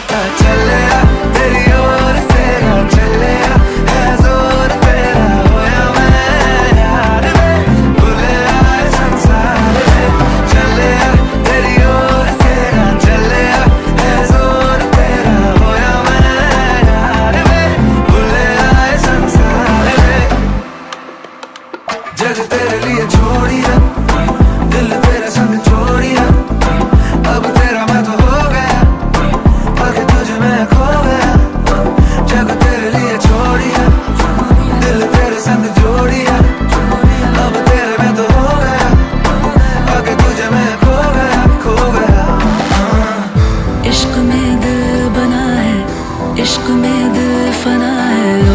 पता चलिया तेरी ओर तेरा चलिया है जोर तेरा होया मैं यार में भूले आए संसार में चलिया तेरी ओर तेरा चलिया है जोर तेरा होया मैं यार में भूले आए संसार में जग तेरे लिए छोड़िया दिल तेरे संग छोड़िया अब तेरा मैं तो हो गया आगे तुझे मैं खो गया जग तेरे लिए छोड़िया दिल तेरे संग जोड़िया अब तेरे मैं तो हो गया आगे तुझे मैं खो गया इश्क में दिल बना है इश्क में दिल फना है